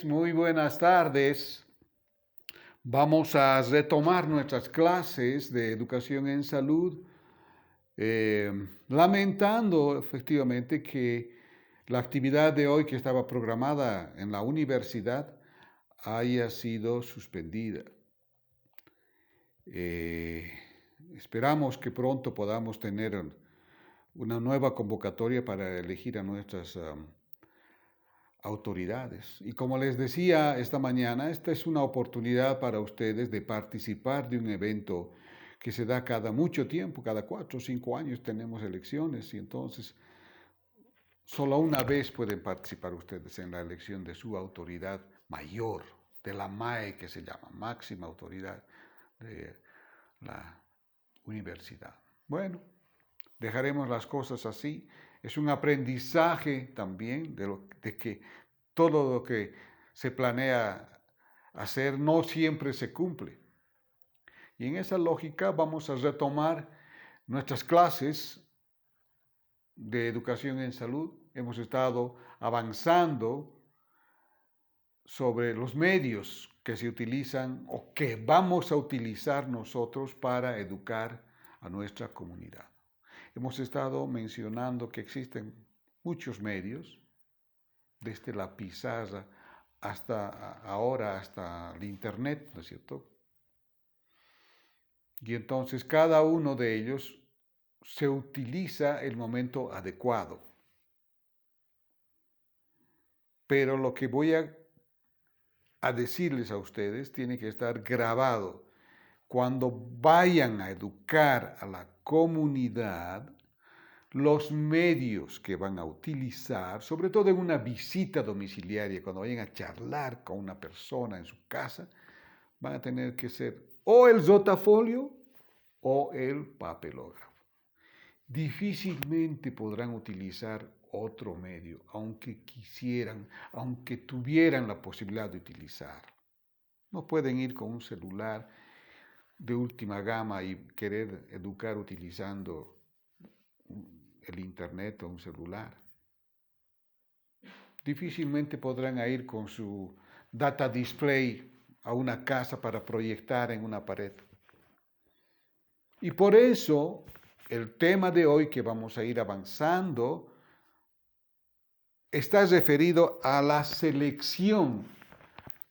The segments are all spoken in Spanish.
Muy buenas tardes. Vamos a retomar nuestras clases de educación en salud, eh, lamentando efectivamente que la actividad de hoy que estaba programada en la universidad haya sido suspendida. Eh, Esperamos que pronto podamos tener una nueva convocatoria para elegir a nuestras autoridades. Y como les decía esta mañana, esta es una oportunidad para ustedes de participar de un evento que se da cada mucho tiempo, cada 4 o 5 años tenemos elecciones y entonces solo una vez pueden participar ustedes en la elección de su autoridad mayor, de la MAE que se llama, máxima autoridad de la universidad. Bueno, dejaremos las cosas así. Es un aprendizaje también de que todo lo que se planea hacer no siempre se cumple. Y en esa lógica vamos a retomar nuestras clases de educación en salud. Hemos estado avanzando sobre los medios que se utilizan o que vamos a utilizar nosotros para educar a nuestra comunidad. Hemos estado mencionando que existen muchos medios, desde la pizarra hasta ahora, hasta el Internet, ¿no es cierto? Y entonces cada uno de ellos se utiliza el momento adecuado. Pero lo que voy a decirles a ustedes tiene que estar grabado. Cuando vayan a educar a la comunidad, los medios que van a utilizar, sobre todo en una visita domiciliaria, cuando vayan a charlar con una persona en su casa, van a tener que ser o el rotafolio o el papelógrafo. Difícilmente podrán utilizar otro medio, aunque quisieran, aunque tuvieran la posibilidad de utilizar. No pueden ir con un celular de última gama y querer educar utilizando el internet o un celular. Difícilmente podrán ir con su data display a una casa para proyectar en una pared. Y por eso el tema de hoy que vamos a ir avanzando está referido a la selección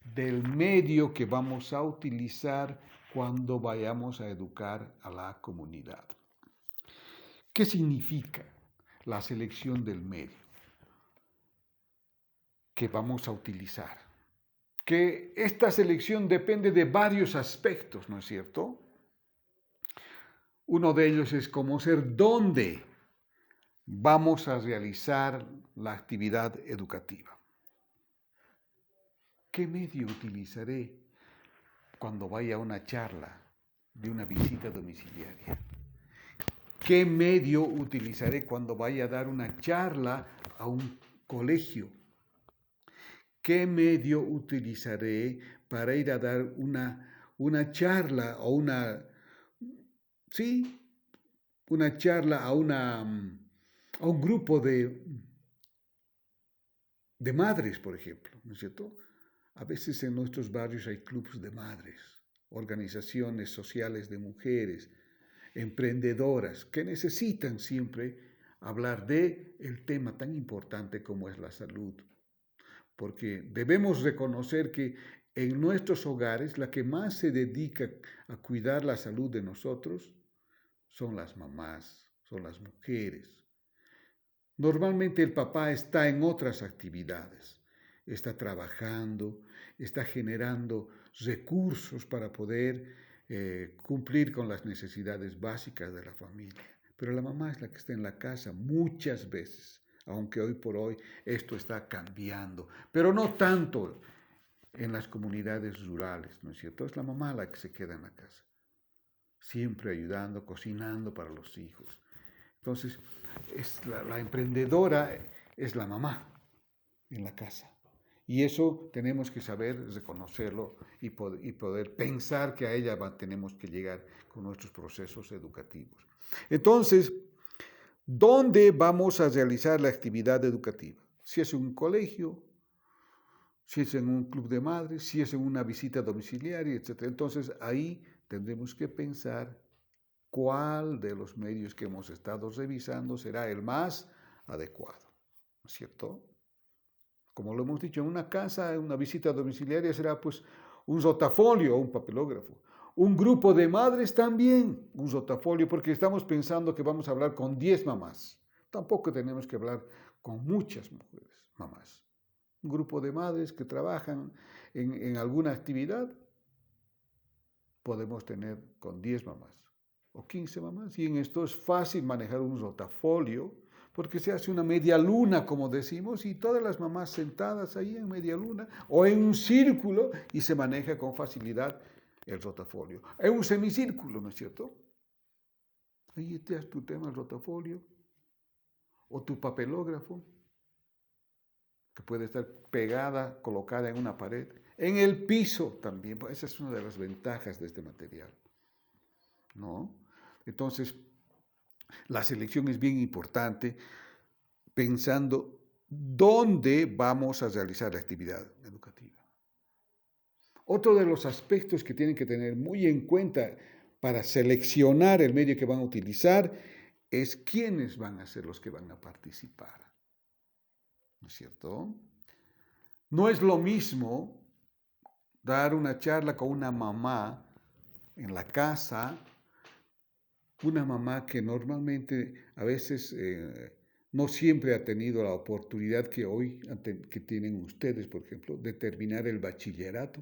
del medio que vamos a utilizar cuando vayamos a educar a la comunidad. ¿Qué significa la selección del medio que vamos a utilizar? Que esta selección depende de varios aspectos, ¿no es cierto? Uno de ellos es conocer dónde vamos a realizar la actividad educativa. ¿Qué medio utilizaré cuando vaya a una charla de una visita domiciliaria? ¿Qué medio utilizaré cuando vaya a dar una charla a un colegio? ¿Qué medio utilizaré para ir a dar una charla o una charla a un grupo de madres, por ejemplo, ¿no es cierto? A veces en nuestros barrios hay clubes de madres, organizaciones sociales de mujeres, emprendedoras, que necesitan siempre hablar de el tema tan importante como es la salud. Porque debemos reconocer que en nuestros hogares la que más se dedica a cuidar la salud de nosotros son las mamás, son las mujeres. Normalmente el papá está en otras actividades, está trabajando, está generando recursos para poder cumplir con las necesidades básicas de la familia. Pero la mamá es la que está en la casa muchas veces, aunque hoy por hoy esto está cambiando, pero no tanto en las comunidades rurales, ¿no es cierto? Es la mamá la que se queda en la casa, siempre ayudando, cocinando para los hijos. Entonces, la emprendedora es la mamá en la casa. Y eso tenemos que saber reconocerlo y poder pensar que a ella tenemos que llegar con nuestros procesos educativos. Entonces, ¿dónde vamos a realizar la actividad educativa? Si es un colegio, si es en un club de madres, si es en una visita domiciliaria, etc. Entonces ahí tendremos que pensar cuál de los medios que hemos estado revisando será el más adecuado, ¿no es cierto? Como lo hemos dicho, en una casa, en una visita domiciliaria será pues un rotafolio o un papelógrafo. Un grupo de madres también, un rotafolio, porque estamos pensando que vamos a hablar con 10 mamás. Tampoco tenemos que hablar con muchas mujeres, mamás. Un grupo de madres que trabajan en alguna actividad, podemos tener con 10 mamás o 15 mamás. Y en esto es fácil manejar un rotafolio, porque se hace una media luna, como decimos, y todas las mamás sentadas ahí en media luna o en un círculo y se maneja con facilidad el rotafolio. En un semicírculo, ¿no es cierto? Ahí está tu tema, el rotafolio o tu papelógrafo, que puede estar pegada, colocada en una pared. En el piso también, esa es una de las ventajas de este material, ¿no? Entonces, la selección es bien importante pensando dónde vamos a realizar la actividad educativa. Otro de los aspectos que tienen que tener muy en cuenta para seleccionar el medio que van a utilizar es quiénes van a ser los que van a participar, ¿no es cierto? No es lo mismo dar una charla con una mamá en la casa, una mamá que normalmente a veces no siempre ha tenido la oportunidad que hoy que tienen ustedes, por ejemplo, de terminar el bachillerato,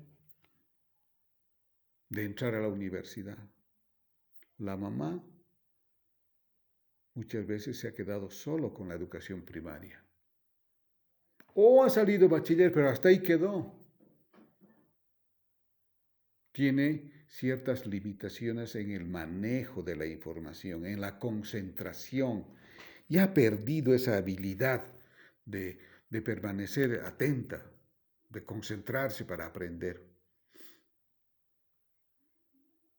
de entrar a la universidad. La mamá muchas veces se ha quedado solo con la educación primaria. O ha salido bachiller, pero hasta ahí quedó. Tiene ciertas limitaciones en el manejo de la información, en la concentración, y ha perdido esa habilidad de permanecer atenta, de concentrarse para aprender.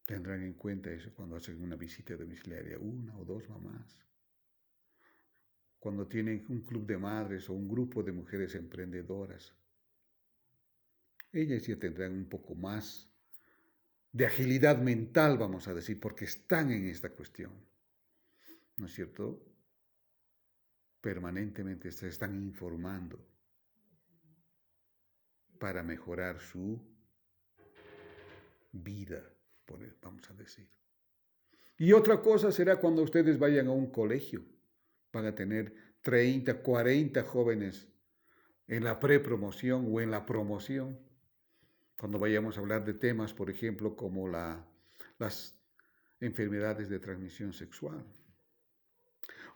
Tendrán en cuenta eso cuando hacen una visita domiciliaria, una o dos mamás. Cuando tienen un club de madres o un grupo de mujeres emprendedoras, ellas ya tendrán un poco más de agilidad mental, vamos a decir, porque están en esta cuestión, ¿no es cierto? Permanentemente se están informando para mejorar su vida, vamos a decir. Y otra cosa será cuando ustedes vayan a un colegio, van a tener 30, 40 jóvenes en la prepromoción o en la promoción, cuando vayamos a hablar de temas, por ejemplo, como las enfermedades de transmisión sexual.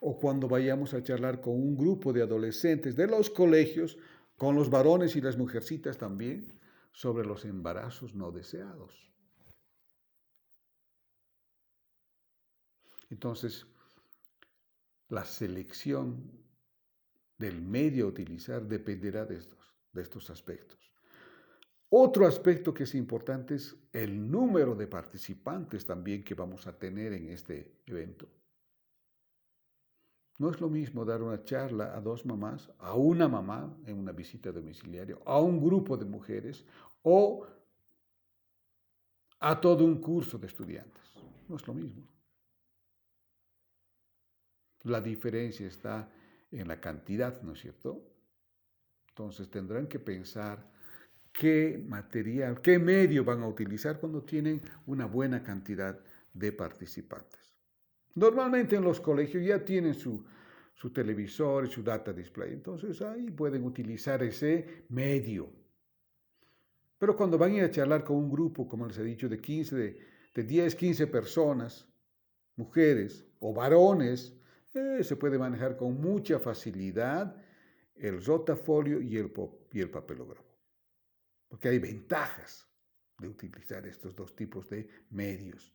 O cuando vayamos a charlar con un grupo de adolescentes de los colegios, con los varones y las mujercitas también, sobre los embarazos no deseados. Entonces, la selección del medio a utilizar dependerá de estos aspectos. Otro aspecto que es importante es el número de participantes también que vamos a tener en este evento. No es lo mismo dar una charla a dos mamás, a una mamá en una visita domiciliaria, a un grupo de mujeres o a todo un curso de estudiantes. No es lo mismo. La diferencia está en la cantidad, ¿no es cierto? Entonces tendrán que pensar qué material, qué medio van a utilizar cuando tienen una buena cantidad de participantes. Normalmente en los colegios ya tienen su televisor y su data display, entonces ahí pueden utilizar ese medio. Pero cuando van a ir a charlar con un grupo, como les he dicho, de 10, 15 personas, mujeres o varones, se puede manejar con mucha facilidad el rotafolio y el papelógrafo. Porque hay ventajas de utilizar estos dos tipos de medios.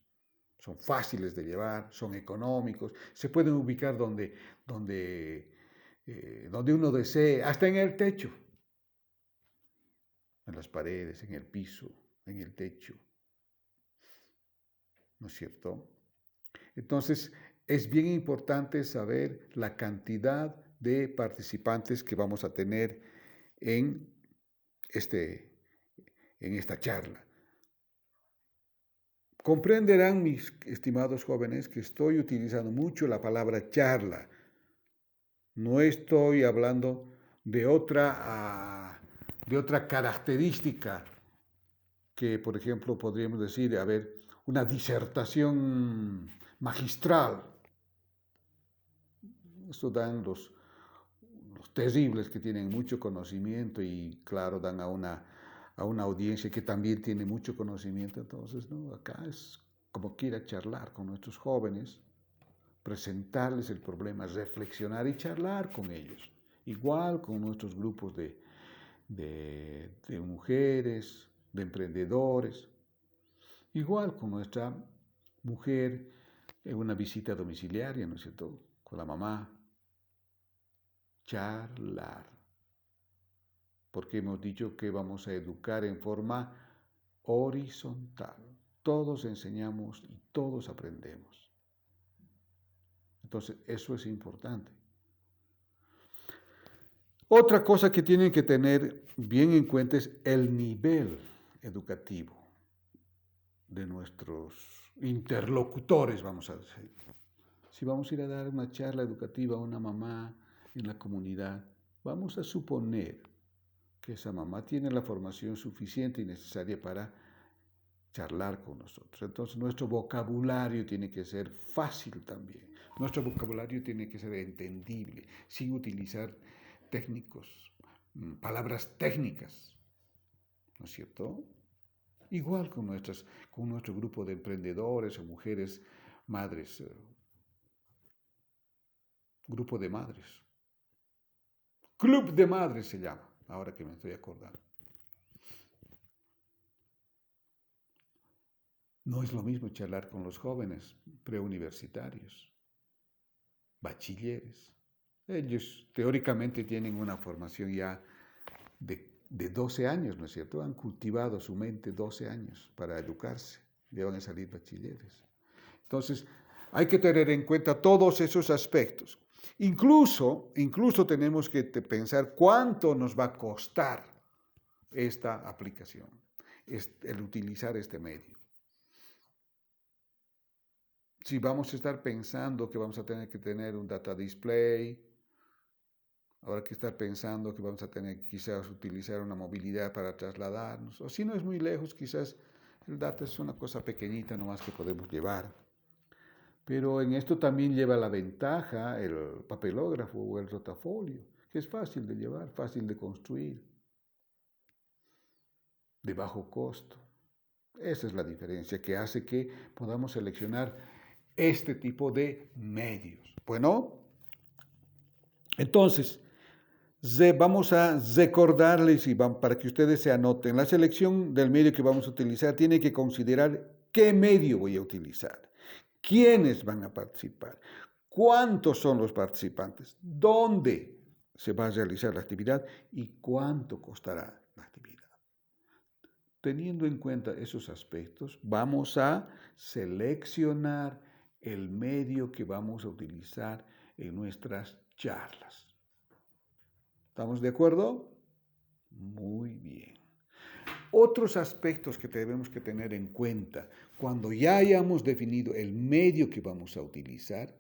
Son fáciles de llevar, son económicos, se pueden ubicar donde uno desee, hasta en el techo, en las paredes, en el piso, en el techo. ¿No es cierto? Entonces, es bien importante saber la cantidad de participantes que vamos a tener en en esta charla. Comprenderán, mis estimados jóvenes, que estoy utilizando mucho la palabra charla. No estoy hablando de otra característica que, por ejemplo, podríamos decir, una disertación magistral. Esto dan los terribles que tienen mucho conocimiento y, claro, dan a una audiencia que también tiene mucho conocimiento. Entonces, ¿no? Acá es como quiera charlar con nuestros jóvenes, presentarles el problema, reflexionar y charlar con ellos. Igual con nuestros grupos de mujeres, de emprendedores, igual con nuestra mujer en una visita domiciliaria, ¿no es cierto?, con la mamá. Charlar, porque hemos dicho que vamos a educar en forma horizontal. Todos enseñamos y todos aprendemos. Entonces, eso es importante. Otra cosa que tienen que tener bien en cuenta es el nivel educativo de nuestros interlocutores, vamos a decir. Si vamos a ir a dar una charla educativa a una mamá en la comunidad, vamos a suponer que esa mamá tiene la formación suficiente y necesaria para charlar con nosotros. Entonces, nuestro vocabulario tiene que ser fácil también. Nuestro vocabulario tiene que ser entendible, sin utilizar palabras técnicas, ¿no es cierto? Igual con nuestro grupo de emprendedores o mujeres, madres, grupo de madres. Club de madres se llama, ahora que me estoy acordando. No es lo mismo charlar con los jóvenes preuniversitarios, bachilleres. Ellos teóricamente tienen una formación ya de 12 años, ¿no es cierto? Han cultivado su mente 12 años para educarse, ya van a salir bachilleres. Entonces, hay que tener en cuenta todos esos aspectos. Incluso tenemos que pensar cuánto nos va a costar esta aplicación, el utilizar este medio. Si vamos a estar pensando que vamos a tener que tener un data display, habrá que estar pensando que vamos a tener que quizás utilizar una movilidad para trasladarnos, o si no es muy lejos, quizás el data es una cosa pequeñita nomás que podemos llevar. Pero en esto también lleva la ventaja el papelógrafo o el rotafolio, que es fácil de llevar, fácil de construir, de bajo costo. Esa es la diferencia que hace que podamos seleccionar este tipo de medios. Bueno, entonces, vamos a recordarles y para que ustedes se anoten. La selección del medio que vamos a utilizar tiene que considerar qué medio voy a utilizar, quiénes van a participar, cuántos son los participantes, dónde se va a realizar la actividad y cuánto costará la actividad. Teniendo en cuenta esos aspectos, vamos a seleccionar el medio que vamos a utilizar en nuestras charlas. ¿Estamos de acuerdo? Muy bien. Otros aspectos que tenemos que tener en cuenta cuando ya hayamos definido el medio que vamos a utilizar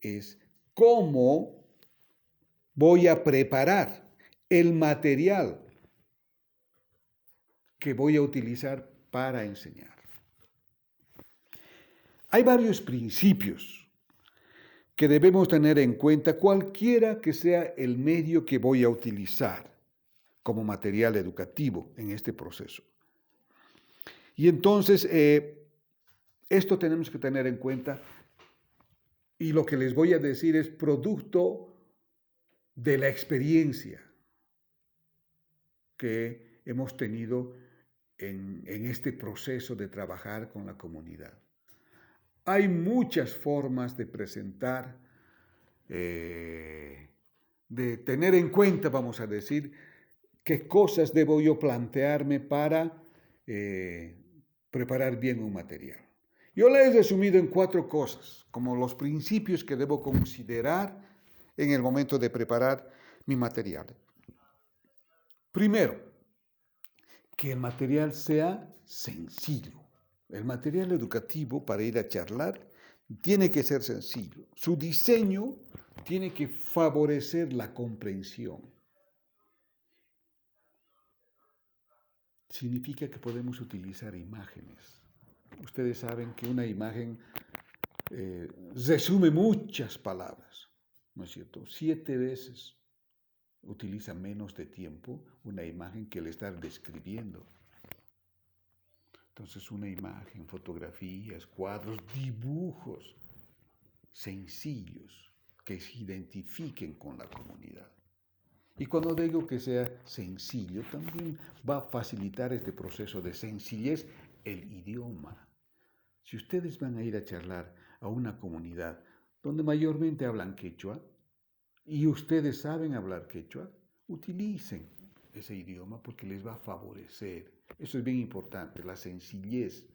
es cómo voy a preparar el material que voy a utilizar para enseñar. Hay varios principios que debemos tener en cuenta cualquiera que sea el medio que voy a utilizar como material educativo en este proceso. Y entonces, esto tenemos que tener en cuenta y lo que les voy a decir es producto de la experiencia que hemos tenido en este proceso de trabajar con la comunidad. Hay muchas formas de presentar, de tener en cuenta, vamos a decir, qué cosas debo yo plantearme para preparar bien un material. Yo le he resumido en 4 cosas, como los principios que debo considerar en el momento de preparar mi material. Primero, que el material sea sencillo. El material educativo para ir a charlar tiene que ser sencillo. Su diseño tiene que favorecer la comprensión. Significa que podemos utilizar imágenes. Ustedes saben que una imagen resume muchas palabras, ¿no es cierto? 7 veces utiliza menos de tiempo una imagen que el estar describiendo. Entonces, una imagen, fotografías, cuadros, dibujos sencillos que se identifiquen con la comunidad. Y cuando digo que sea sencillo, también va a facilitar este proceso de sencillez el idioma. Si ustedes van a ir a charlar a una comunidad donde mayormente hablan quechua y ustedes saben hablar quechua, utilicen ese idioma porque les va a favorecer. Eso es bien importante, la sencillez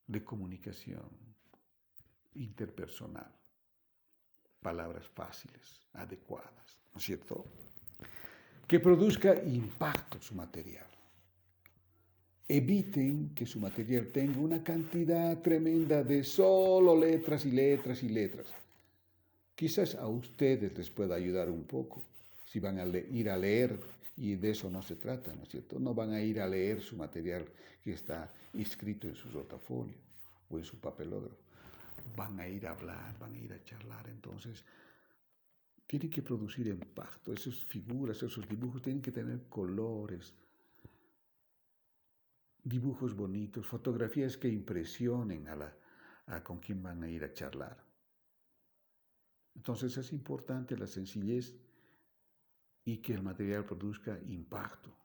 de comunicación interpersonal. Palabras fáciles, adecuadas, ¿no es cierto? Que produzca impacto su material. Eviten que su material tenga una cantidad tremenda de solo letras y letras y letras. Quizás a ustedes les pueda ayudar un poco si van a ir a leer, y de eso no se trata, ¿no es cierto? No van a ir a leer su material que está inscrito en su rotafolio o en su papelógrafo. Van a ir a hablar, van a ir a charlar, entonces tienen que producir impacto. Esas figuras, esos dibujos tienen que tener colores, dibujos bonitos, fotografías que impresionen a con quien van a ir a charlar. Entonces es importante la sencillez y que el material produzca impacto.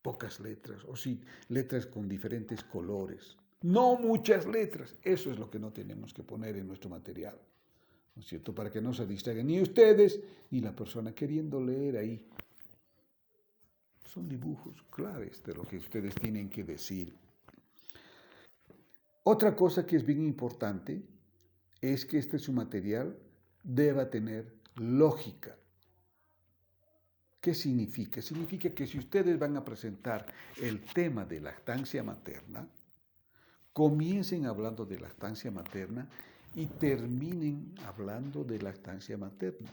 Pocas letras, o sí, letras con diferentes colores. No muchas letras. Eso es lo que no tenemos que poner en nuestro material, ¿no es cierto? Para que no se distraigan ni ustedes ni la persona queriendo leer ahí. Son dibujos claves de lo que ustedes tienen que decir. Otra cosa que es bien importante es que su material deba tener lógica. ¿Qué significa? Significa que si ustedes van a presentar el tema de lactancia materna, comiencen hablando de lactancia materna y terminen hablando de lactancia materna.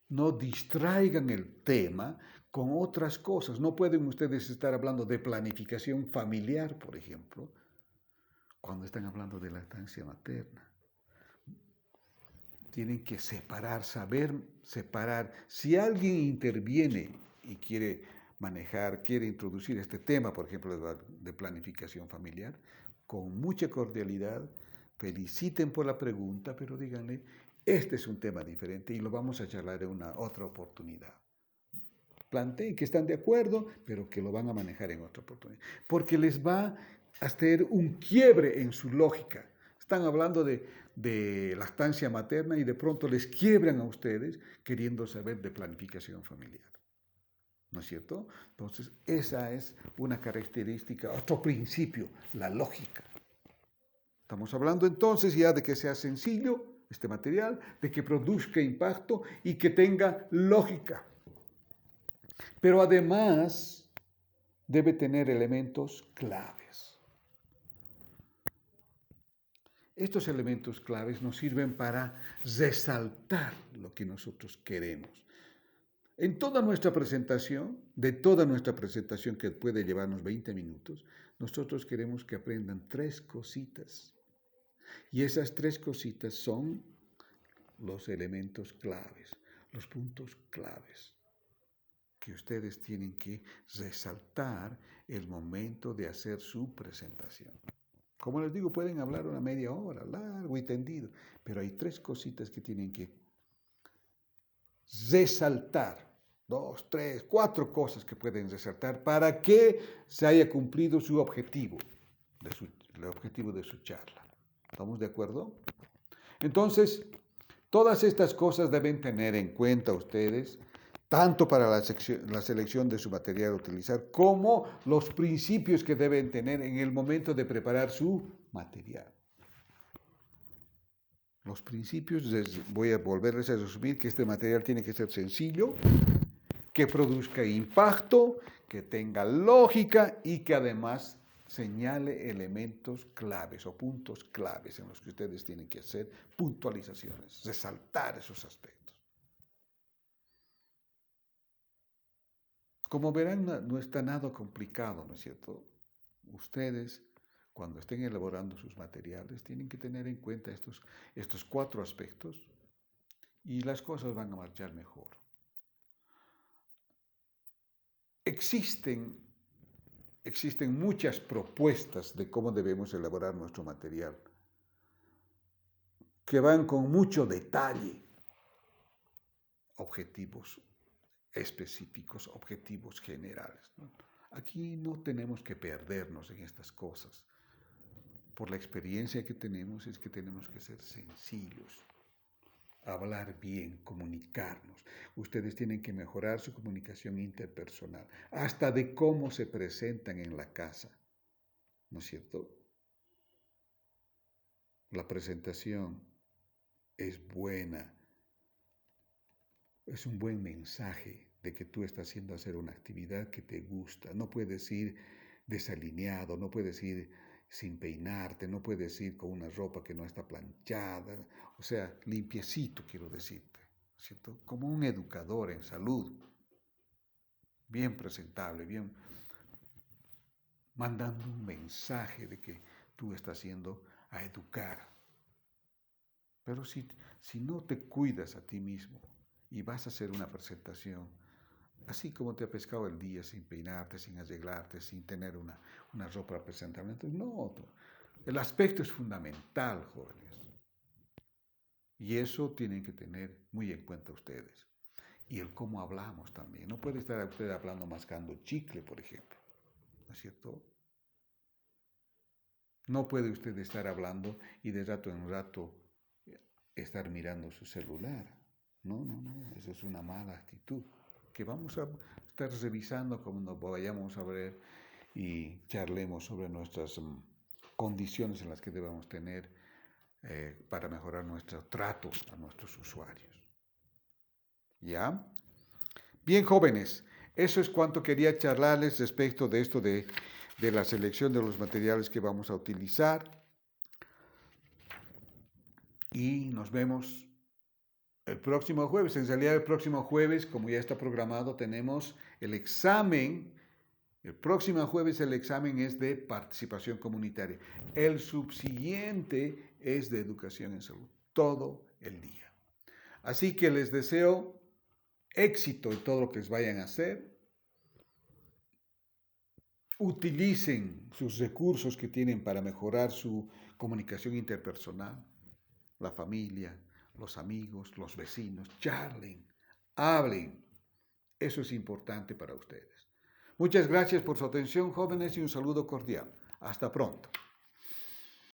No distraigan el tema con otras cosas. No pueden ustedes estar hablando de planificación familiar, por ejemplo, cuando están hablando de lactancia materna. Tienen que separar, saber separar. Si alguien interviene y quiere manejar, quiere introducir este tema, por ejemplo, de planificación familiar, con mucha cordialidad, feliciten por la pregunta, pero díganle, este es un tema diferente y lo vamos a charlar en una otra oportunidad. Planteen que están de acuerdo, pero que lo van a manejar en otra oportunidad. Porque les va a hacer un quiebre en su lógica. Están hablando de lactancia materna y de pronto les quiebran a ustedes queriendo saber de planificación familiar. ¿No es cierto? Entonces, esa es una característica, otro principio, la lógica. Estamos hablando entonces ya de que sea sencillo este material, de que produzca impacto y que tenga lógica. Pero además debe tener elementos claves. Estos elementos claves nos sirven para resaltar lo que nosotros queremos. En toda nuestra presentación, de toda nuestra presentación que puede llevarnos 20 minutos, nosotros queremos que aprendan 3 cositas. Y esas 3 cositas son los elementos claves, los puntos claves que ustedes tienen que resaltar el momento de hacer su presentación. Como les digo, pueden hablar una media hora, largo y tendido, pero hay 3 cositas que tienen que resaltar. 2, 3, 4 cosas que pueden resaltar para que se haya cumplido su objetivo, el objetivo de su charla. ¿Estamos de acuerdo? Entonces, todas estas cosas deben tener en cuenta ustedes, tanto para la selección de su material a utilizar, como los principios que deben tener en el momento de preparar su material. Los principios, voy a volverles a resumir que este material tiene que ser sencillo, que produzca impacto, que tenga lógica y que además señale elementos claves o puntos claves en los que ustedes tienen que hacer puntualizaciones, resaltar esos aspectos. Como verán, no está nada complicado, ¿no es cierto? Ustedes, cuando estén elaborando sus materiales, tienen que tener en cuenta estos 4 aspectos y las cosas van a marchar mejor. Existen muchas propuestas de cómo debemos elaborar nuestro material, que van con mucho detalle, objetivos específicos, objetivos generales, ¿no? Aquí no tenemos que perdernos en estas cosas. Por la experiencia que tenemos es que tenemos que ser sencillos, hablar bien, comunicarnos. Ustedes tienen que mejorar su comunicación interpersonal, hasta de cómo se presentan en la casa, ¿no es cierto? La presentación es buena, es un buen mensaje de que tú estás haciendo hacer una actividad que te gusta. No puedes ir desalineado, no puedes ir sin peinarte, no puedes ir con una ropa que no está planchada, o sea, limpiecito, quiero decirte, ¿cierto? Como un educador en salud, bien presentable, bien mandando un mensaje de que tú estás yendo a educar. Pero si no te cuidas a ti mismo y vas a hacer una presentación, así como te ha pescado el día sin peinarte, sin arreglarte, sin tener una ropa presentable, entonces no, el aspecto es fundamental, jóvenes. Y eso tienen que tener muy en cuenta ustedes. Y el cómo hablamos también. No puede estar usted hablando mascando chicle, por ejemplo. ¿No es cierto? No puede usted estar hablando y de rato en rato estar mirando su celular. No, eso es una mala actitud. Que vamos a estar revisando cuando vayamos a ver y charlemos sobre nuestras condiciones en las que debemos tener para mejorar nuestro trato a nuestros usuarios. ¿Ya? Bien, jóvenes, eso es cuanto quería charlarles respecto de esto de la selección de los materiales que vamos a utilizar. Y nos vemos el próximo jueves. En realidad, el próximo jueves, como ya está programado, tenemos el examen. El próximo jueves el examen es de participación comunitaria. El subsiguiente es de educación en salud, todo el día. Así que les deseo éxito en todo lo que vayan a hacer. Utilicen sus recursos que tienen para mejorar su comunicación interpersonal, la familia, los amigos, los vecinos, charlen, hablen. Eso es importante para ustedes. Muchas gracias por su atención, jóvenes, y un saludo cordial. Hasta pronto.